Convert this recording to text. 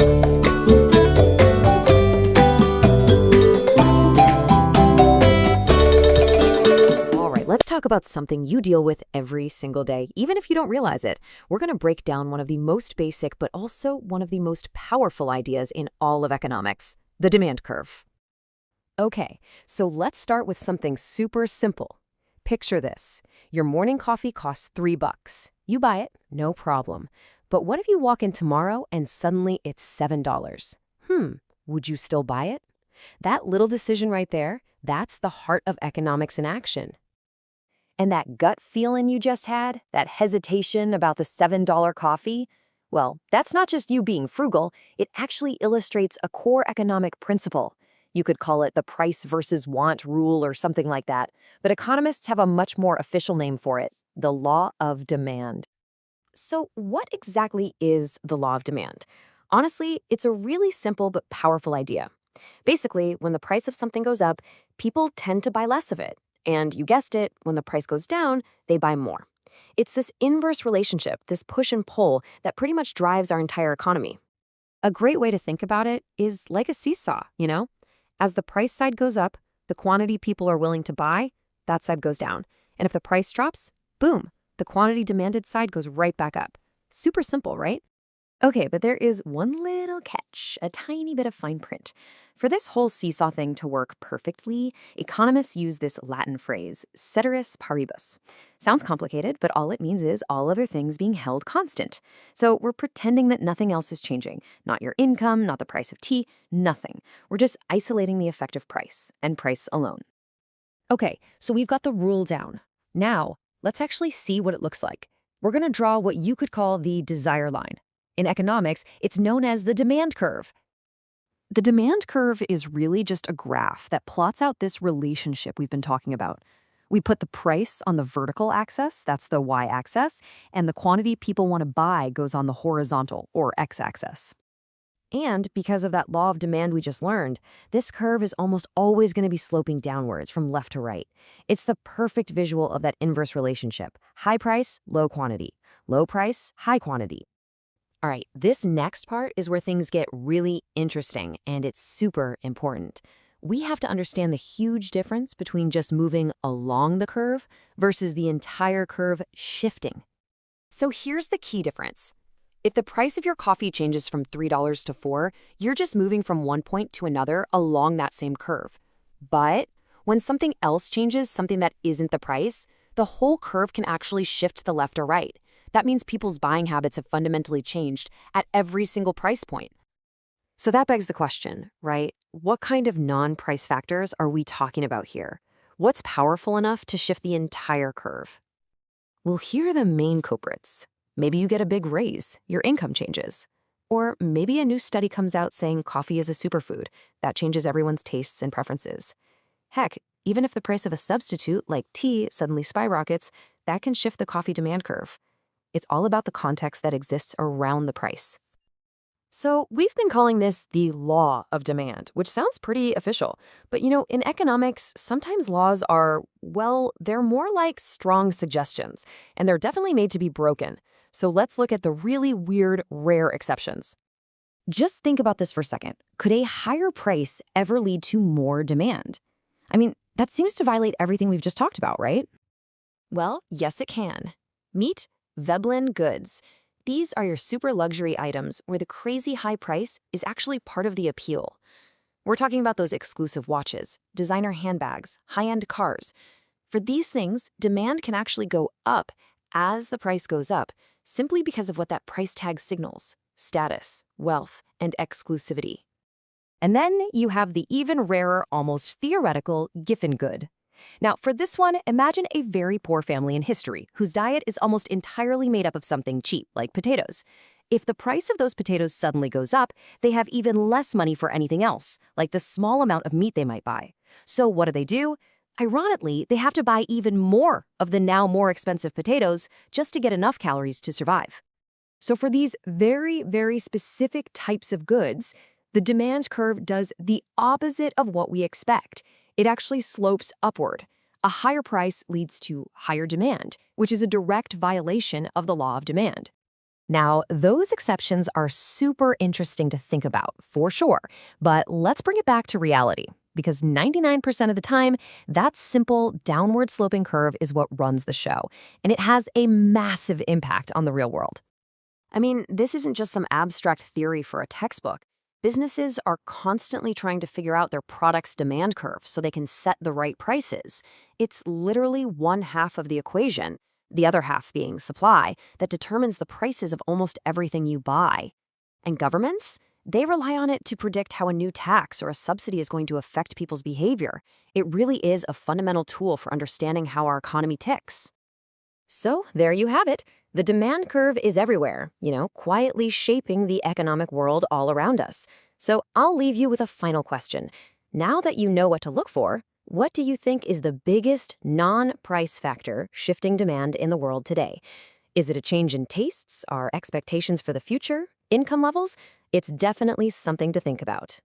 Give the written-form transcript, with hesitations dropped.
All right, let's talk about something you deal with every single day, even if you don't realize it. We're going to break down one of the most basic, but also one of the most powerful ideas in all of economics, the demand curve. Okay, so let's start with something super simple. Picture this. Your morning coffee costs $3. You buy it, no problem. But what if you walk in tomorrow and suddenly it's $7? Would you still buy it? That little decision right there, that's the heart of economics in action. And that gut feeling you just had, that hesitation about the $7 coffee, well, that's not just you being frugal, it actually illustrates a core economic principle. You could call it the price versus want rule or something like that, but economists have a much more official name for it, the law of demand. So, what exactly is the law of demand? Honestly, it's a really simple but powerful idea. Basically, when the price of something goes up, people tend to buy less of it. And you guessed it, when the price goes down, they buy more. It's this inverse relationship, this push and pull, that pretty much drives our entire economy. A great way to think about it is like a seesaw, you know? As the price side goes up, the quantity people are willing to buy, that side goes down. And if the price drops, boom, the quantity demanded side goes right back up. Super simple, right? Okay, but there is one little catch, a tiny bit of fine print. For this whole seesaw thing to work perfectly, economists use this Latin phrase, ceteris paribus. Sounds complicated, but all it means is all other things being held constant. So we're pretending that nothing else is changing. Not your income, not the price of tea, nothing. We're just isolating the effect of price, and price alone. Okay, so we've got the rule down. Now, let's actually see what it looks like. We're going to draw what you could call the desire line. In economics, it's known as the demand curve. The demand curve is really just a graph that plots out this relationship we've been talking about. We put the price on the vertical axis, that's the y-axis, and the quantity people want to buy goes on the horizontal, or x-axis. And because of that law of demand we just learned, this curve is almost always going to be sloping downwards from left to right. It's the perfect visual of that inverse relationship. High price, low quantity. Low price, high quantity. All right, this next part is where things get really interesting, and it's super important. We have to understand the huge difference between just moving along the curve versus the entire curve shifting. So here's the key difference. If the price of your coffee changes from $3 to $4, you're just moving from one point to another along that same curve. But when something else changes, something that isn't the price, the whole curve can actually shift to the left or right. That means people's buying habits have fundamentally changed at every single price point. So that begs the question, right? What kind of non-price factors are we talking about here? What's powerful enough to shift the entire curve? Well, here are the main culprits. Maybe you get a big raise, your income changes. Or maybe a new study comes out saying coffee is a superfood that changes everyone's tastes and preferences. Heck, even if the price of a substitute like tea suddenly skyrockets, that can shift the coffee demand curve. It's all about the context that exists around the price. So we've been calling this the law of demand, which sounds pretty official. But in economics, sometimes laws are, well, they're more like strong suggestions, and they're definitely made to be broken. So let's look at the really weird, rare exceptions. Just think about this for a second. Could a higher price ever lead to more demand? I mean, that seems to violate everything we've just talked about, right? Well, yes, it can. Meet Veblen goods. These are your super luxury items where the crazy high price is actually part of the appeal. We're talking about those exclusive watches, designer handbags, high-end cars. For these things, demand can actually go up as the price goes up, simply because of what that price tag signals: status, wealth, and exclusivity. And then you have the even rarer, almost theoretical Giffen good. Now, for this one, imagine a very poor family in history whose diet is almost entirely made up of something cheap, like potatoes. If the price of those potatoes suddenly goes up, they have even less money for anything else, like the small amount of meat they might buy. So what do? Ironically, they have to buy even more of the now more expensive potatoes just to get enough calories to survive. So for these very, very specific types of goods, the demand curve does the opposite of what we expect. It actually slopes upward. A higher price leads to higher demand, which is a direct violation of the law of demand. Now, those exceptions are super interesting to think about, for sure. But let's bring it back to reality. Because 99% of the time, that simple downward sloping curve is what runs the show. And it has a massive impact on the real world. I mean, this isn't just some abstract theory for a textbook. Businesses are constantly trying to figure out their product's demand curve so they can set the right prices. It's literally one half of the equation, the other half being supply, that determines the prices of almost everything you buy. And governments? They rely on it to predict how a new tax or a subsidy is going to affect people's behavior. It really is a fundamental tool for understanding how our economy ticks. So there you have it. The demand curve is everywhere, quietly shaping the economic world all around us. So I'll leave you with a final question. Now that you know what to look for, what do you think is the biggest non-price factor shifting demand in the world today? Is it a change in tastes, our expectations for the future, income levels? It's definitely something to think about.